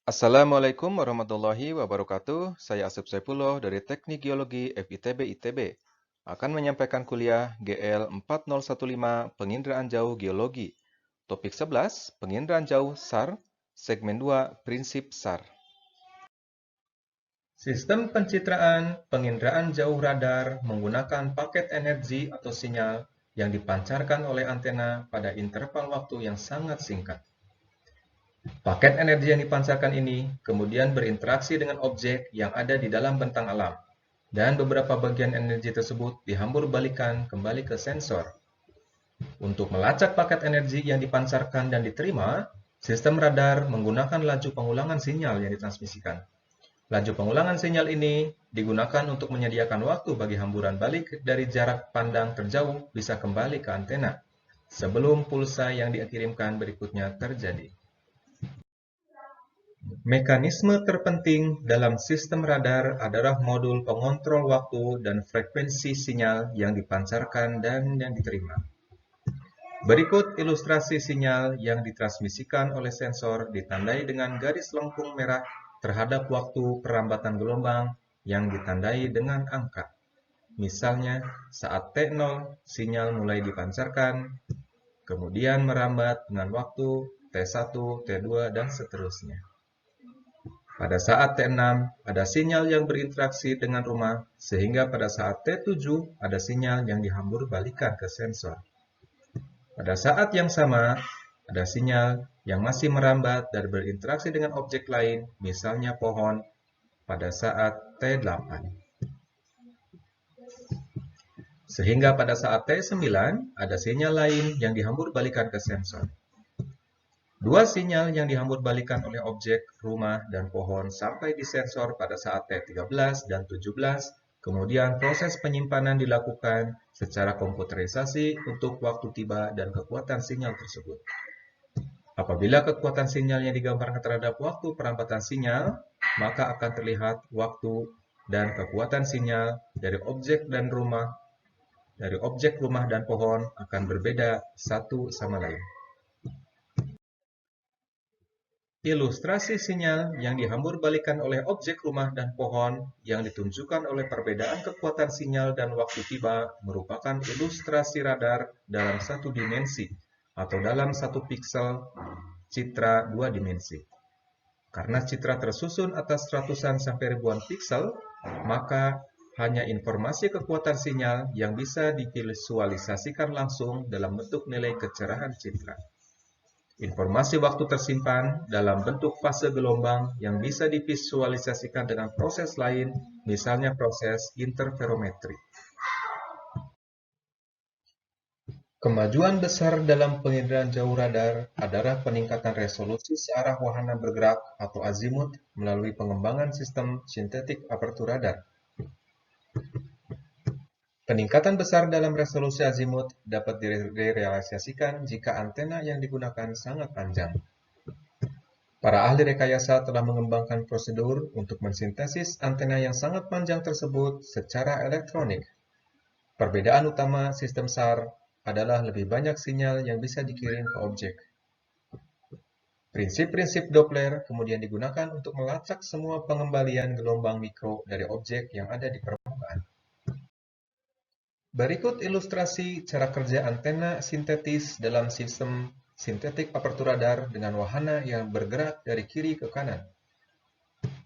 Assalamualaikum warahmatullahi wabarakatuh. Saya Asep Saifullah dari Teknik Geologi FITB ITB. Akan menyampaikan kuliah GL 4015 Penginderaan Jauh Geologi. Topik 11, Penginderaan Jauh SAR, Segmen 2, Prinsip SAR. Sistem pencitraan penginderaan jauh radar menggunakan paket energi atau sinyal yang dipancarkan oleh antena pada interval waktu yang sangat singkat. Paket energi yang dipancarkan ini kemudian berinteraksi dengan objek yang ada di dalam bentang alam, dan beberapa bagian energi tersebut dihambur balikan kembali ke sensor. Untuk melacak paket energi yang dipancarkan dan diterima, sistem radar menggunakan laju pengulangan sinyal yang ditransmisikan. Laju pengulangan sinyal ini digunakan untuk menyediakan waktu bagi hamburan balik dari jarak pandang terjauh bisa kembali ke antena, sebelum pulsa yang dikirimkan berikutnya terjadi. Mekanisme terpenting dalam sistem radar adalah modul pengontrol waktu dan frekuensi sinyal yang dipancarkan dan yang diterima. Berikut ilustrasi sinyal yang ditransmisikan oleh sensor ditandai dengan garis lengkung merah terhadap waktu perambatan gelombang yang ditandai dengan angka. Misalnya, saat T0, sinyal mulai dipancarkan, kemudian merambat dengan waktu T1, T2, dan seterusnya. Pada saat T6, ada sinyal yang berinteraksi dengan rumah, sehingga pada saat T7, ada sinyal yang dihambur balikan ke sensor. Pada saat yang sama, ada sinyal yang masih merambat dan berinteraksi dengan objek lain, misalnya pohon, pada saat T8. Sehingga pada saat T9, ada sinyal lain yang dihambur balikan ke sensor. Dua sinyal yang dihambur balikan oleh objek, rumah, dan pohon sampai di sensor pada saat T13 dan 17, kemudian proses penyimpanan dilakukan secara komputerisasi untuk waktu tiba dan kekuatan sinyal tersebut. Apabila kekuatan sinyal yang digambarkan terhadap waktu perambatan sinyal, maka akan terlihat waktu dan kekuatan sinyal dari objek rumah dan pohon akan berbeda satu sama lain. Ilustrasi sinyal yang dihambur balikan oleh objek rumah dan pohon yang ditunjukkan oleh perbedaan kekuatan sinyal dan waktu tiba merupakan ilustrasi radar dalam satu dimensi atau dalam satu piksel citra dua dimensi. Karena citra tersusun atas ratusan sampai ribuan piksel, maka hanya informasi kekuatan sinyal yang bisa divisualisasikan langsung dalam bentuk nilai kecerahan citra. Informasi waktu tersimpan dalam bentuk fase gelombang yang bisa divisualisasikan dengan proses lain, misalnya proses interferometri. Kemajuan besar dalam penginderaan jauh radar adalah peningkatan resolusi searah wahana bergerak atau azimut melalui pengembangan sistem sintetik apertur radar. Peningkatan besar dalam resolusi azimut dapat direalisasikan jika antena yang digunakan sangat panjang. Para ahli rekayasa telah mengembangkan prosedur untuk mensintesis antena yang sangat panjang tersebut secara elektronik. Perbedaan utama sistem SAR adalah lebih banyak sinyal yang bisa dikirim ke objek. Prinsip-prinsip Doppler kemudian digunakan untuk melacak semua pengembalian gelombang mikro dari objek yang ada di permukaan. Berikut ilustrasi cara kerja antena sintetis dalam sistem sintetik apertur radar dengan wahana yang bergerak dari kiri ke kanan.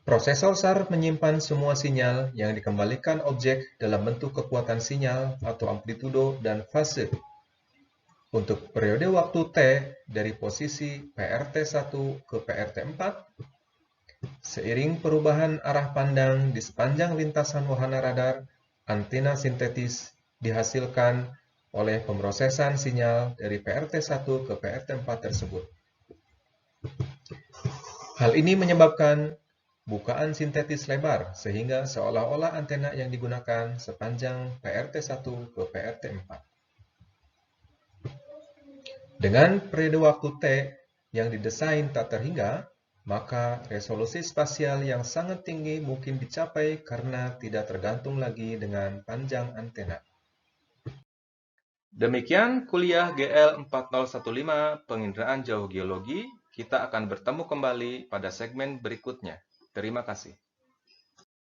Prosesor SAR menyimpan semua sinyal yang dikembalikan objek dalam bentuk kekuatan sinyal atau amplitudo dan fase. Untuk periode waktu T dari posisi PRT1 ke PRT4, seiring perubahan arah pandang di sepanjang lintasan wahana radar, antena sintetis dihasilkan oleh pemrosesan sinyal dari PRT1 ke PRT4 tersebut. Hal ini menyebabkan bukaan sintetis lebar, sehingga seolah-olah antena yang digunakan sepanjang PRT1 ke PRT4. Dengan periode waktu T yang didesain tak terhingga, maka resolusi spasial yang sangat tinggi mungkin dicapai karena tidak tergantung lagi dengan panjang antena. Demikian kuliah GL 4015 Penginderaan Jauh Geologi. Kita akan bertemu kembali pada segmen berikutnya. Terima kasih.